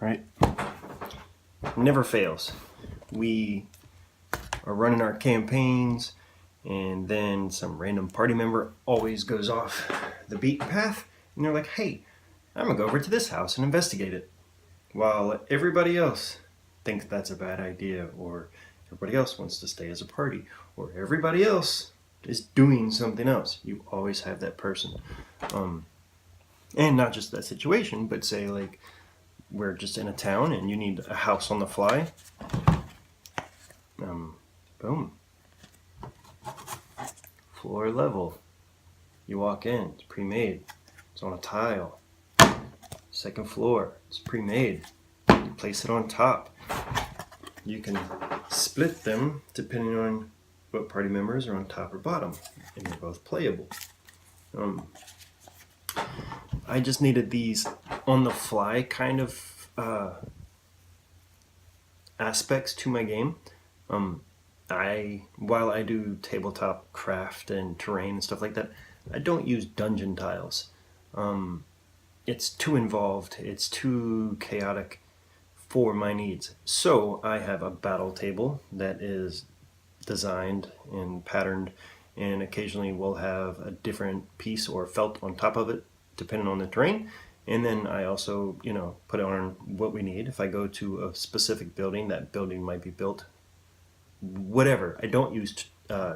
right? Never fails. We are running our campaigns, and then some random party member always goes off the beaten path, and they're like, hey, I'm gonna go over to this house and investigate it. While everybody else thinks that's a bad idea, or everybody else wants to stay as a party, or everybody else is doing something else. You always have that person. And not just that situation, but say like we're just in a town and you need a house on the fly. Boom. Floor level. You walk in, it's pre-made. It's on a tile. Second floor, it's pre-made. You place it on top. You can split them depending on what party members are on top or bottom, and they're both playable. I just needed these on the fly kind of aspects to my game. While I do tabletop craft and terrain and stuff like that, I don't use dungeon tiles. It's too involved, it's too chaotic for my needs. So I have a battle table that is designed and patterned, and occasionally we'll have a different piece or felt on top of it depending on the terrain. And then I also, put on what we need. If I go to a specific building, that building might be built whatever. I don't use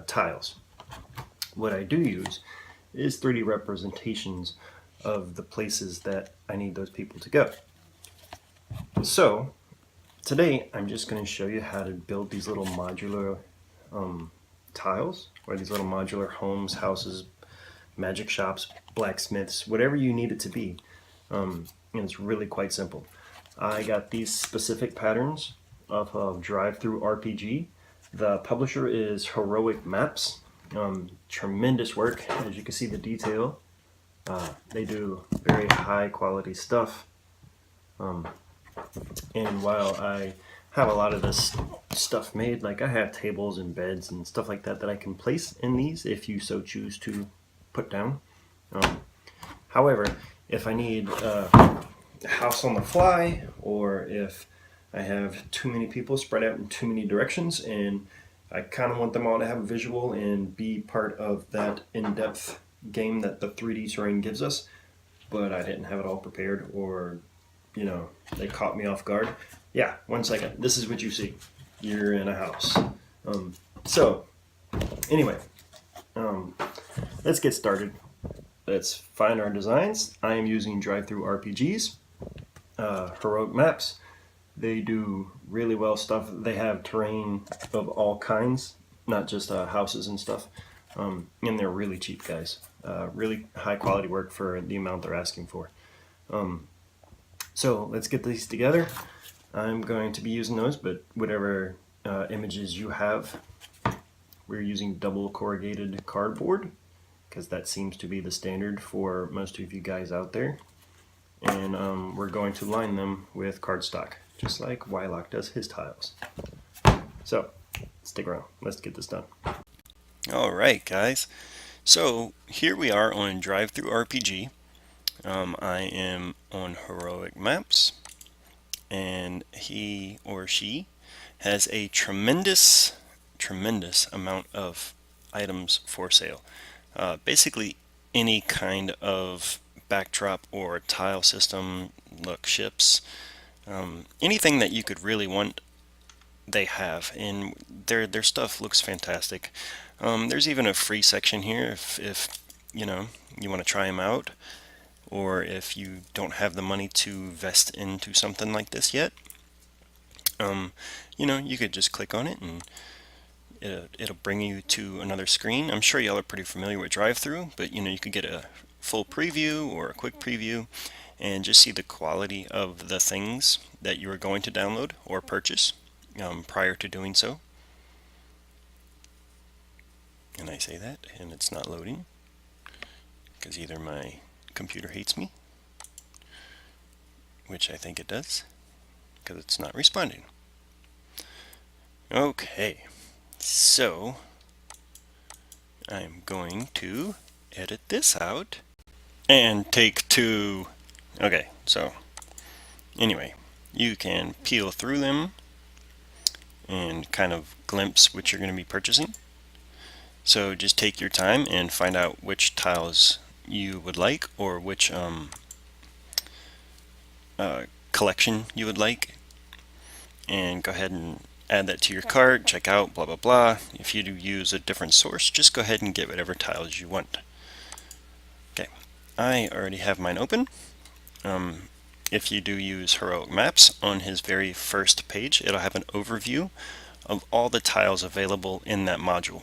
tiles. What I do use is 3D representations of the places that I need those people to go. So today I'm just going to show you how to build these little modular tiles, or these little modular homes, houses, magic shops, blacksmiths, whatever you need it to be. And it's really quite simple. I got these specific patterns off of Drive-Thru RPG. The publisher is Heroic Maps. Tremendous work. As you can see, the detail. They do very high quality stuff. And while I have a lot of this stuff made, like I have tables and beds and stuff like that I can place in these if you so choose to put down. However, if I need a house on the fly, or if I have too many people spread out in too many directions and I kind of want them all to have a visual and be part of that in-depth game that the 3D terrain gives us, but I didn't have it all prepared, or they caught me off guard. Yeah, 1 second. This is what you see. You're in a house. So anyway, let's get started. Let's find our designs. I am using Drive-Thru RPGs, Heroic Maps. They do really well stuff. They have terrain of all kinds, not just houses and stuff. And they're really cheap, guys. Really high quality work for the amount they're asking for. So let's get these together. I'm going to be using those, but whatever images you have, we're using double corrugated cardboard, because that seems to be the standard for most of you guys out there. And we're going to line them with cardstock, just like Wylock does his tiles. So stick around, let's get this done. Alright guys, so here we are on Drive-Thru RPG. I am on Heroic Maps, and he or she has a tremendous amount of items for sale. Basically any kind of backdrop or tile system, look, ships, anything that you could really want, they have, and their stuff looks fantastic. There's even a free section here if you want to try them out, or if you don't have the money to vest into something like this yet. You could just click on it and it'll bring you to another screen. I'm sure y'all are pretty familiar with Drive-Thru, but you could get a full preview or a quick preview and just see the quality of the things that you are going to download or purchase prior to doing so. And I say that and it's not loading because either my computer hates me, which I think it does, because it's not responding. Okay, so I'm going to edit this out and take 2. Okay, so anyway, you can peel through them and kind of glimpse what you're going to be purchasing. So just take your time and find out which tiles you would like, or which collection you would like, and go ahead and add that to your cart, check out, blah blah blah. If you do use a different source, just go ahead and get whatever tiles you want. Okay, I already have mine open. If you do use Heroic Maps, on his very first page, it'll have an overview of all the tiles available in that module.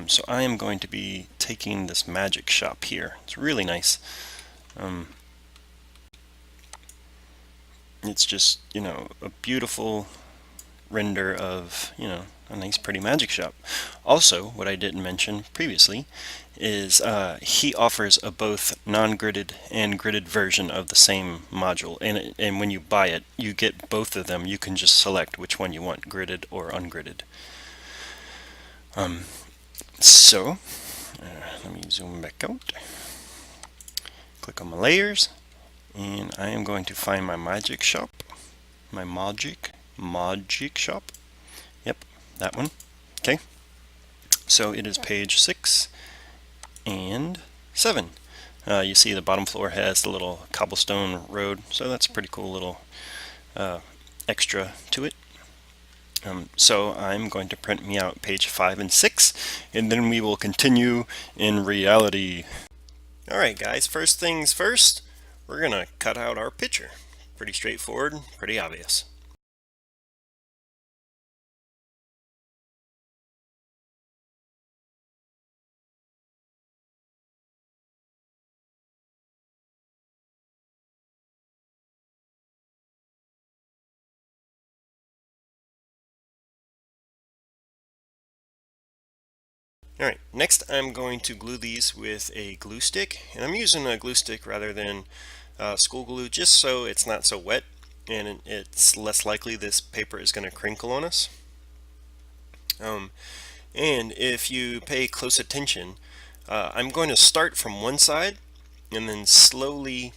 So I am going to be taking this magic shop here. It's really nice. It's just, a beautiful render of, a nice pretty magic shop. Also, what I didn't mention previously is he offers a both non-gridded and gridded version of the same module, and when you buy it, you get both of them. You can just select which one you want, gridded or ungridded. So let me zoom back out, click on my layers, and I am going to find my magic shop, my magic shop. Yep, that one. Okay, so it is page 6 and 7. You see the bottom floor has the little cobblestone road, so that's a pretty cool little extra to it. So I'm going to print me out page 5 and 6, and then we will continue in reality. Alright guys, first things first, we're going to cut out our picture. Pretty straightforward, pretty obvious. Alright, next I'm going to glue these with a glue stick, and I'm using a glue stick rather than school glue just so it's not so wet and it's less likely this paper is going to crinkle on us. And if you pay close attention, I'm going to start from one side and then slowly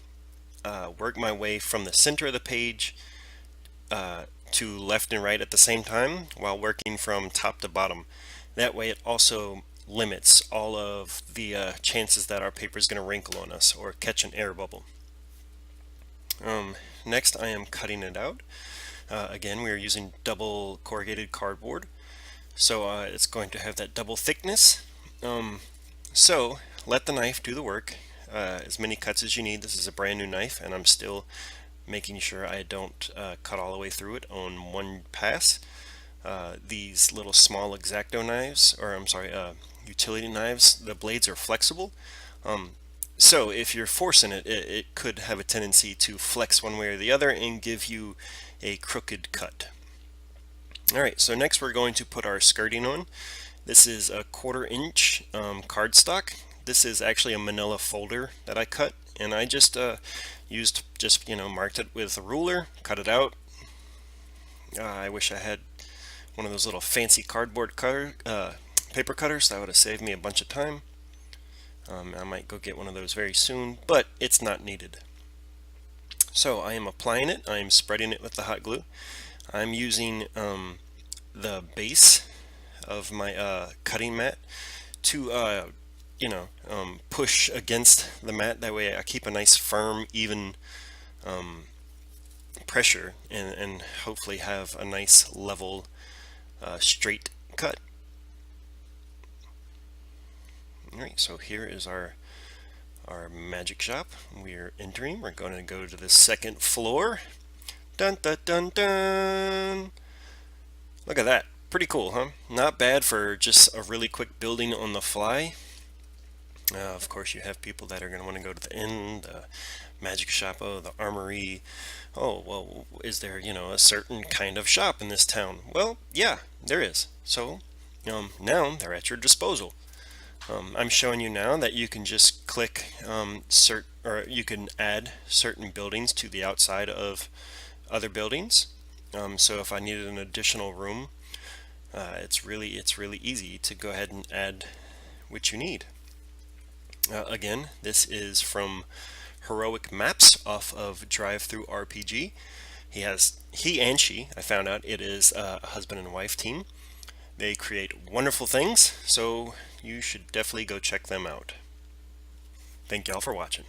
work my way from the center of the page to left and right at the same time while working from top to bottom. That way it also limits all of the chances that our paper is going to wrinkle on us or catch an air bubble. Next I am cutting it out. Again, we are using double corrugated cardboard, so it's going to have that double thickness. So let the knife do the work. As many cuts as you need. This is a brand new knife, and I'm still making sure I don't cut all the way through it on one pass. These little small X-Acto knives, or I'm sorry, utility knives, the blades are flexible. So if you're forcing it, it could have a tendency to flex one way or the other and give you a crooked cut. Alright, so next we're going to put our skirting on. This is a 1/4 inch cardstock. This is actually a manila folder that I cut, and I just marked it with a ruler, cut it out. I wish I had one of those little fancy cardboard paper cutters. That would have saved me a bunch of time. I might go get one of those very soon, but it's not needed. So I am applying it. I am spreading it with the hot glue. I'm using the base of my cutting mat to push against the mat. That way I keep a nice firm, even pressure, and hopefully have a nice level straight cut. Alright, so here is our magic shop. We're entering. We're going to go to the second floor. Dun dun dun dun! Look at that. Pretty cool, huh? Not bad for just a really quick building on the fly. Of course, you have people that are going to want to go to the inn, the magic shop, the armory. Oh, well, is there, a certain kind of shop in this town? Well, yeah, there is. So, now they're at your disposal. I'm showing you now that you can just click or you can add certain buildings to the outside of other buildings. So if I needed an additional room, it's really easy to go ahead and add what you need. Again, this is from Heroic Maps off of Drive-Thru RPG. He and she, I found out it is a husband and wife team. They create wonderful things, so you should definitely go check them out. Thank y'all for watching.